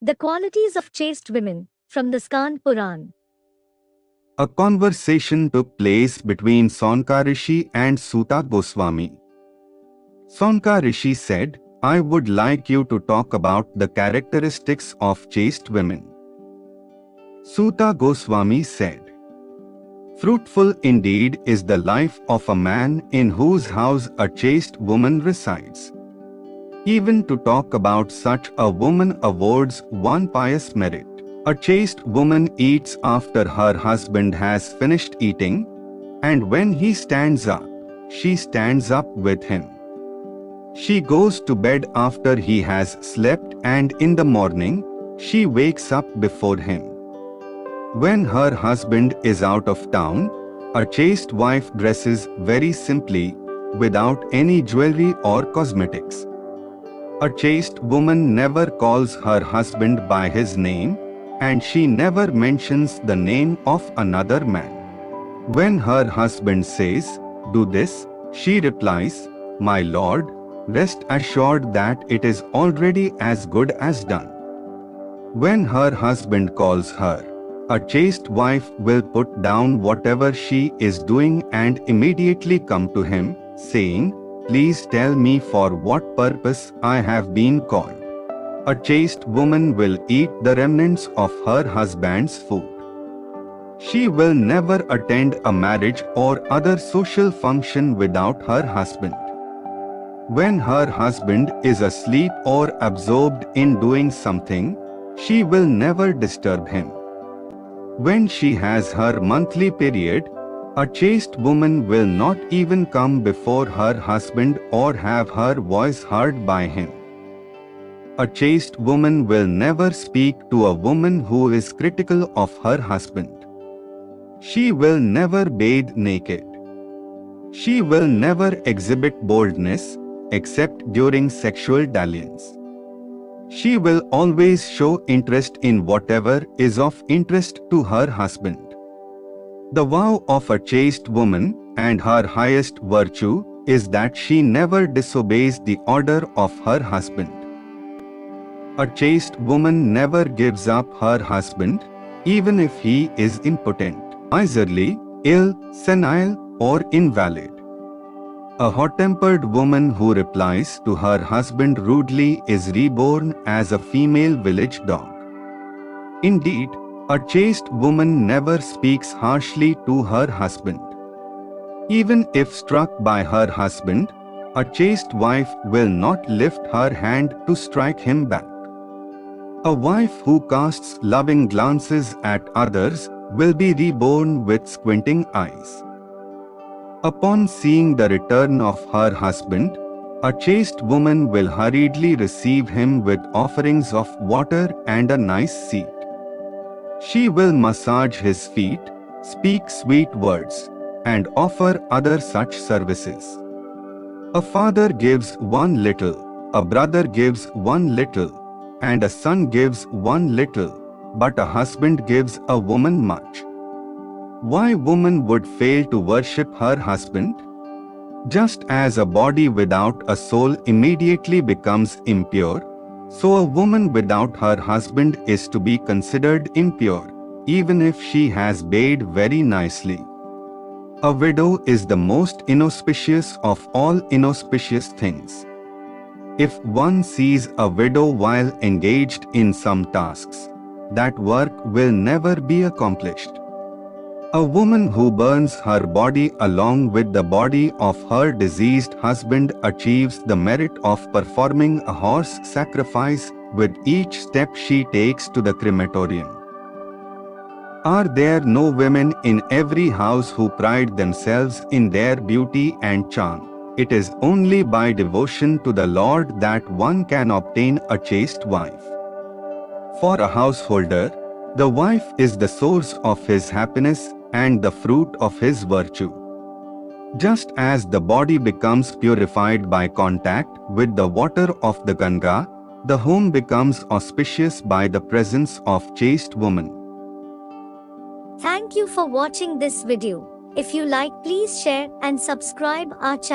The qualities of chaste women, from the Skanda Purana. A conversation took place between Saunaka Rsi and Suta Gosvami. Saunaka Rsi said, "I would like you to talk about the characteristics of chaste women." Suta Gosvami said, "Fruitful indeed is the life of a man in whose house a chaste woman resides. Even to talk about such a woman awards one pious merit. A chaste woman eats after her husband has finished eating, and when he stands up, she stands up with him. She goes to bed after he has slept, and in the morning, she wakes up before him. When her husband is out of town, a chaste wife dresses very simply, without any jewelry or cosmetics. A chaste woman never calls her husband by his name, and she never mentions the name of another man. When her husband says, 'Do this,' she replies, 'My lord, rest assured that it is already as good as done.' When her husband calls her, a chaste wife will put down whatever she is doing and immediately come to him, saying, 'Please tell me for what purpose I have been called.' A chaste woman will eat the remnants of her husband's food. She will never attend a marriage or other social function without her husband. When her husband is asleep or absorbed in doing something, she will never disturb him. When she has her monthly period, a chaste woman will not even come before her husband or have her voice heard by him. A chaste woman will never speak to a woman who is critical of her husband. She will never bathe naked. She will never exhibit boldness, except during sexual dalliance. She will always show interest in whatever is of interest to her husband. The vow of a chaste woman, and her highest virtue, is that she never disobeys the order of her husband. A chaste woman never gives up her husband, even if he is impotent, miserly, ill, senile, or invalid. A hot-tempered woman who replies to her husband rudely is reborn as a female village dog. Indeed, a chaste woman never speaks harshly to her husband. Even if struck by her husband, a chaste wife will not lift her hand to strike him back. A wife who casts loving glances at others will be reborn with squinting eyes. Upon seeing the return of her husband, a chaste woman will hurriedly receive him with offerings of water and a nice seat. She will massage his feet, speak sweet words, and offer other such services. A father gives one little, a brother gives one little, and a son gives one little, but a husband gives a woman much. Why woman would fail to worship her husband? Just as a body without a soul immediately becomes impure, so a woman without her husband is to be considered impure, even if she has bathed very nicely. A widow is the most inauspicious of all inauspicious things. If one sees a widow while engaged in some tasks, that work will never be accomplished. A woman who burns her body along with the body of her deceased husband achieves the merit of performing a horse sacrifice with each step she takes to the crematorium. Are there no women in every house who pride themselves in their beauty and charm? It is only by devotion to the Lord that one can obtain a chaste wife. For a householder, the wife is the source of his happiness and the fruit of his virtue. Just as the body becomes purified by contact with the water of the Ganga, the home becomes auspicious by the presence of chaste woman. Thank you for watching this video. If you like, please share and subscribe our channel.